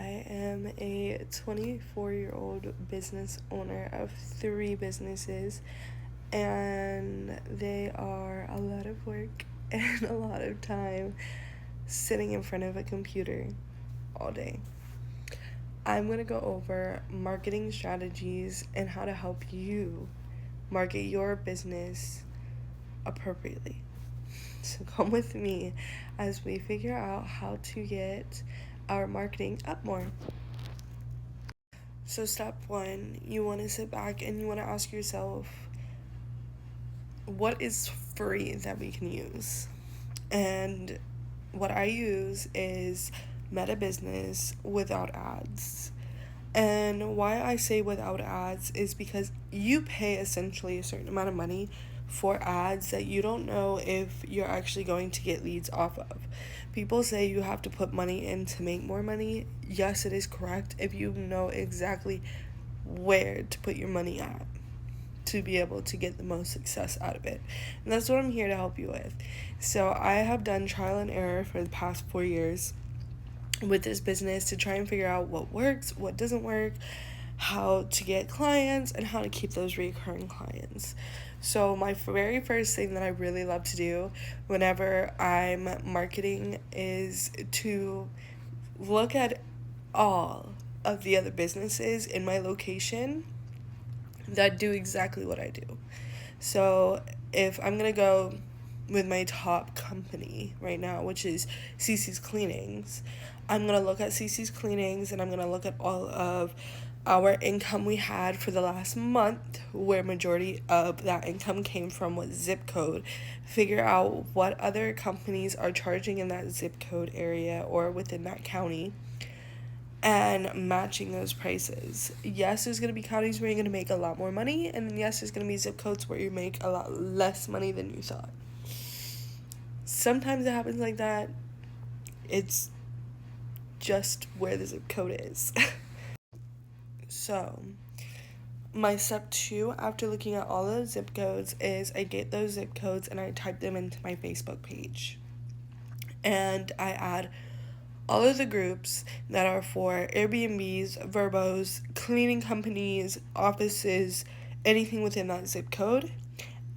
I am a 24-year-old business owner of 3 businesses, and they are a lot of work and a lot of time sitting in front of a computer all day. I'm going to go over marketing strategies and how to help you market your business appropriately. So come with me as we figure out how to get our marketing up more. So step 1, you want to sit back and you want to ask yourself, what is free that we can use? And what I use is Meta Business without ads. And why I say without ads is because you pay essentially a certain amount of money for ads that you don't know if you're actually going to get leads off of. People say you have to put money in to make more money. Yes, it is correct if you know exactly where to put your money at to be able to get the most success out of it. And that's what I'm here to help you with. So I have done trial and error for the past 4 years with this business to try and figure out what works, what doesn't work, how to get clients, and how to keep those recurring clients. So my very first thing that I really love to do whenever I'm marketing is to look at all of the other businesses in my location that do exactly what I do. So if I'm going to go with my top company right now, which is CC's Cleanings, I'm going to look at CC's Cleanings and I'm going to look at all of our income we had for the last month, where majority of that income came from what zip code, figure out what other companies are charging in that zip code area or within that county, and matching those prices. Yes, there's going to be counties where you're going to make a lot more money, and then yes, there's going to be zip codes where you make a lot less money than you thought. Sometimes it happens like that. It's just where the zip code is. So, my step 2 after looking at all those zip codes is I get those zip codes and I type them into my Facebook page. And I add all of the groups that are for Airbnbs, Verbos, cleaning companies, offices, anything within that zip code.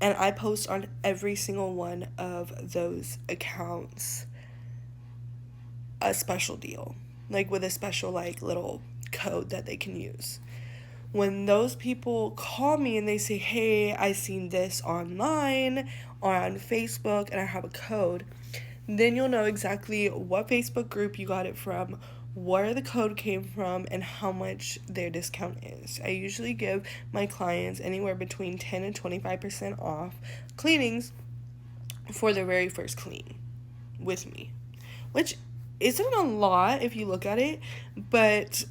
And I post on every single one of those accounts a special deal, like with a special little code that they can use. When those people call me and they say, hey, I seen this online or on Facebook and I have a code, then you'll know exactly what Facebook group you got it from, where the code came from, and how much their discount is. I usually give my clients anywhere between 10 and 25% off cleanings for their very first clean with me, which isn't a lot if you look at it, but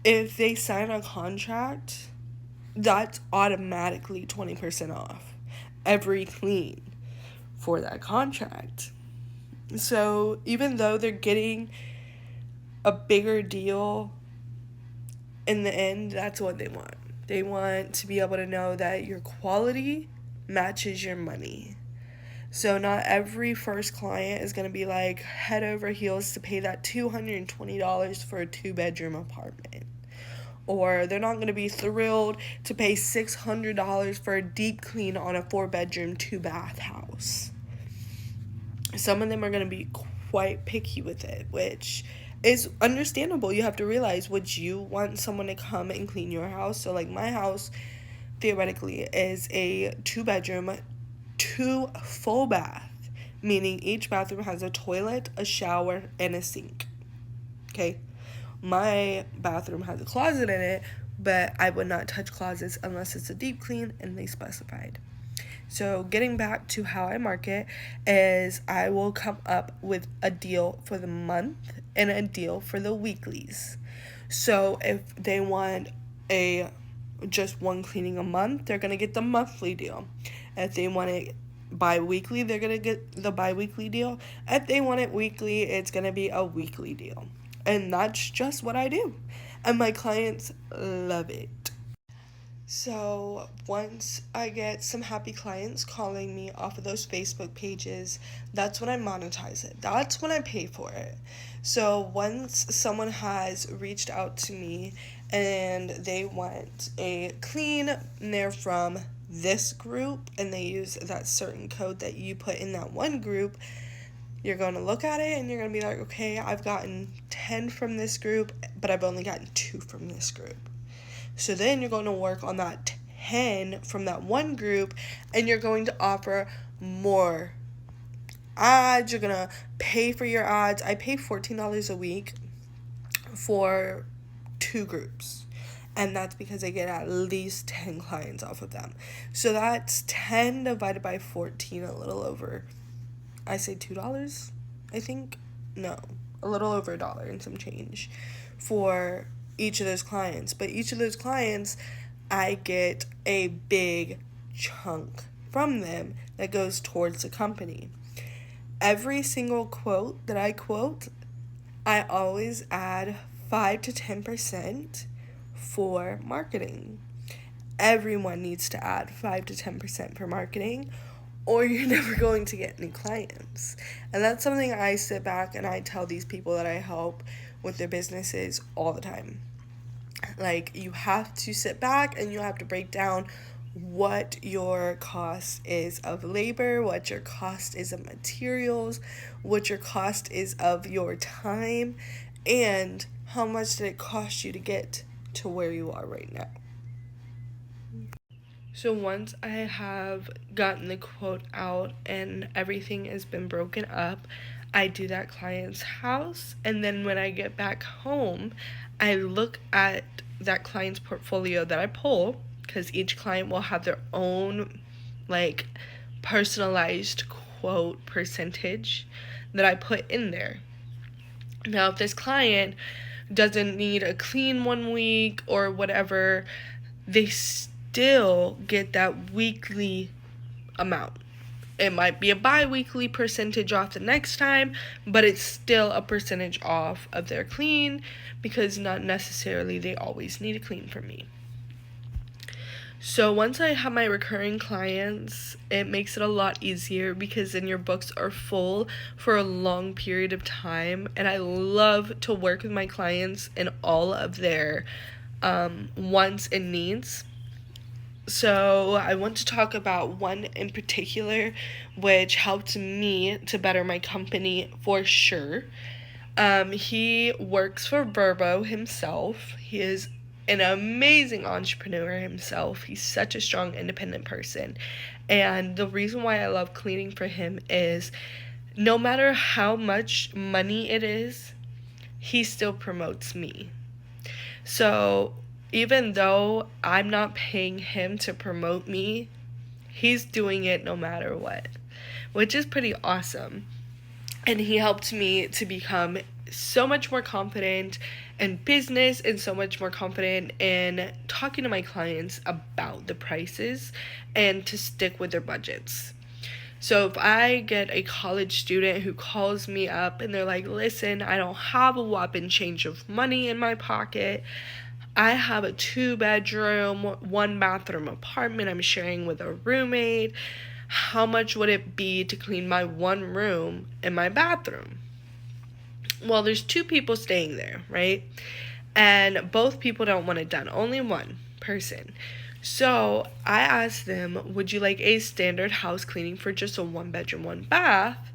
if they sign a contract, that's automatically 20% off every clean for that contract. So even though they're getting a bigger deal, in the end, that's what they want. They want to be able to know that your quality matches your money. So not every first client is going to be like head over heels to pay that $220 for a 2-bedroom apartment. Or they're not going to be thrilled to pay $600 for a deep clean on a 4-bedroom, 2-bath house. Some of them are going to be quite picky with it, which is understandable. You have to realize, would you want someone to come and clean your house? So my house theoretically is a 2-bedroom, 2 full bath, meaning each bathroom has a toilet, a shower, and a sink. Okay? My bathroom has a closet in it, but I would not touch closets unless it's a deep clean and they specified. So getting back to how I market is I will come up with a deal for the month and a deal for the weeklies. So if they want just one cleaning a month, they're going to get the monthly deal. If they want it bi-weekly, they're going to get the bi-weekly deal. If they want it weekly, it's going to be a weekly deal. And that's just what I do. And my clients love it. So once I get some happy clients calling me off of those Facebook pages, that's when I monetize it. That's when I pay for it. So once someone has reached out to me and they want a clean, and they're from this group and they use that certain code that you put in that one group, you're going to look at it and you're going to be like, okay, I've gotten 10 from this group, but I've only gotten 2 from this group. So then you're going to work on that 10 from that one group and you're going to offer more ads. You're going to pay for your ads. I pay $14 a week for 2 groups. And that's because I get at least 10 clients off of them. So that's 10 divided by 14, a little over, I say $2, I think. No, a little over $1 and some change for each of those clients. But each of those clients, I get a big chunk from them that goes towards the company. Every single quote that I quote, I always add 5 to 10% for marketing. Everyone needs to add 5 to 10% for marketing, or you're never going to get any clients. And that's something I sit back and I tell these people that I help with their businesses all the time. Like, you have to sit back and you have to break down what your cost is of labor, what your cost is of materials, what your cost is of your time, and how much did it cost you to get to where you are right now. So once I have gotten the quote out and everything has been broken up, I do that client's house, and then when I get back home, I look at that client's portfolio that I pull, because each client will have their own like personalized quote percentage that I put in there. Now, if this client doesn't need a clean 1 week or whatever, they still get that weekly amount. It might be a bi-weekly percentage off the next time, but it's still a percentage off of their clean, because not necessarily they always need a clean from me. So once I have my recurring clients, it makes it a lot easier, because then your books are full for a long period of time. And I love to work with my clients in all of their wants and needs. So I want to talk about one in particular which helped me to better my company for sure. He works for Vrbo himself. He is an amazing entrepreneur himself. He's such a strong, independent person. And the reason why I love cleaning for him is no matter how much money it is, he still promotes me. So even though I'm not paying him to promote me, he's doing it no matter what, which is pretty awesome. And he helped me to become so much more confident in business and so much more confident in talking to my clients about the prices and to stick with their budgets. So if I get a college student who calls me up and they're like, listen, I don't have a whopping change of money in my pocket. I have a 2-bedroom, 1-bathroom apartment I'm sharing with a roommate. How much would it be to clean my one room and my bathroom? Well, there's 2 people staying there, right? And both people don't want it done. Only one person. So I asked them, would you like a standard house cleaning for just a 1-bedroom, 1-bath?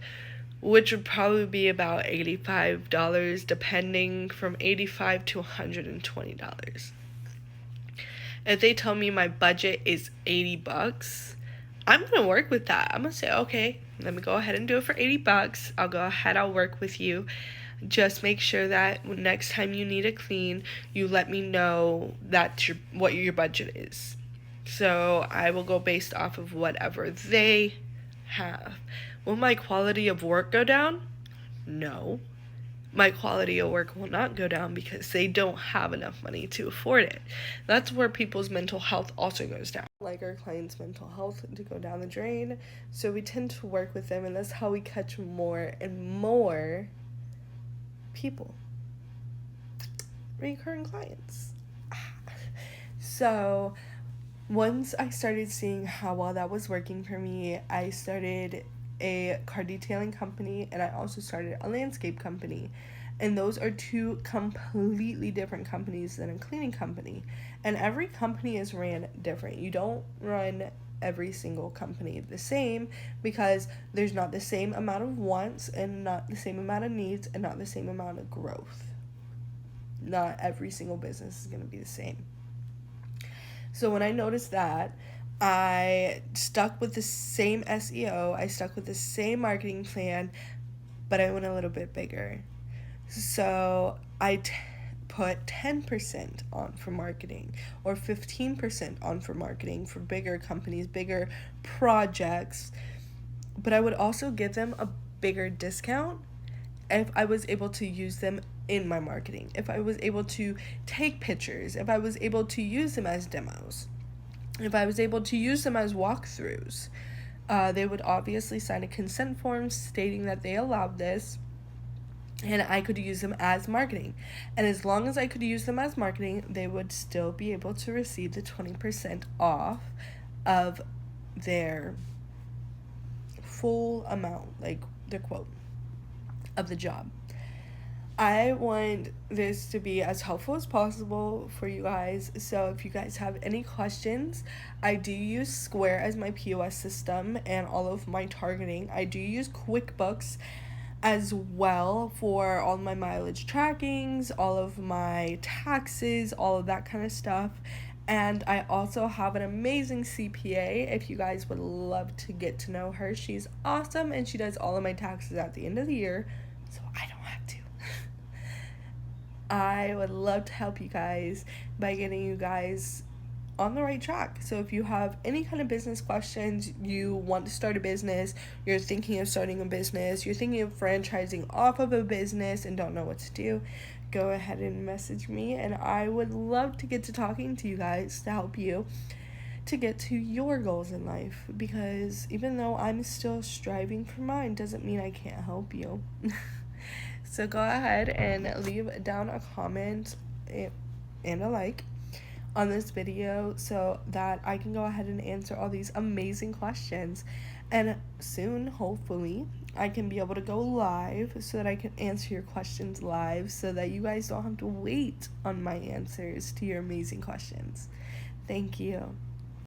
Which would probably be about $85, depending from $85 to $120. If they tell me my budget is $80, I'm gonna work with that. I'm gonna say, okay, let me go ahead and do it for $80. I'll go ahead, I'll work with you. Just make sure that next time you need a clean, you let me know that's what your budget is. So I will go based off of whatever they have. Will my quality of work go down? No. My quality of work will not go down because they don't have enough money to afford it. That's where people's mental health also goes down. Like our clients' mental health to go down the drain, so we tend to work with them, and that's how we catch more and more people. Recurring clients. So Once I started seeing how well that was working for me, I started a car detailing company and I also started a landscape company. And those are two completely different companies than a cleaning company. And every company is ran different. You don't run every single company the same because there's not the same amount of wants and not the same amount of needs and not the same amount of growth. Not every single business is going to be the same. So when I noticed that, I stuck with the same SEO, I stuck with the same marketing plan, but I went a little bit bigger. So put 10% on for marketing or 15% on for marketing for bigger companies, bigger projects. But I would also give them a bigger discount if I was able to use them in my marketing, if I was able to take pictures, if I was able to use them as demos, if I was able to use them as walkthroughs. They would obviously sign a consent form stating that they allowed this, and I could use them as marketing. And as long as I could use them as marketing, they would still be able to receive the 20% off of their full amount, like their quote of the job. I want this to be as helpful as possible for you guys. So if you guys have any questions, I do use Square as my POS system and all of my targeting. I do use QuickBooks as well for all my mileage trackings, all of my taxes, all of that kind of stuff. And I also have an amazing CPA if you guys would love to get to know her. She's awesome and she does all of my taxes at the end of the year, so I don't have to. I would love to help you guys by getting you guys on the right track. So if you have any kind of business questions, you want to start a business, you're thinking of starting a business, you're thinking of franchising off of a business and don't know what to do, go ahead and message me and I would love to get to talking to you guys to help you to get to your goals in life, because even though I'm still striving for mine doesn't mean I can't help you. So go ahead and leave down a comment and a like on this video so that I can go ahead and answer all these amazing questions. And soon, hopefully, I can be able to go live so that I can answer your questions live so that you guys don't have to wait on my answers to your amazing questions. Thank you.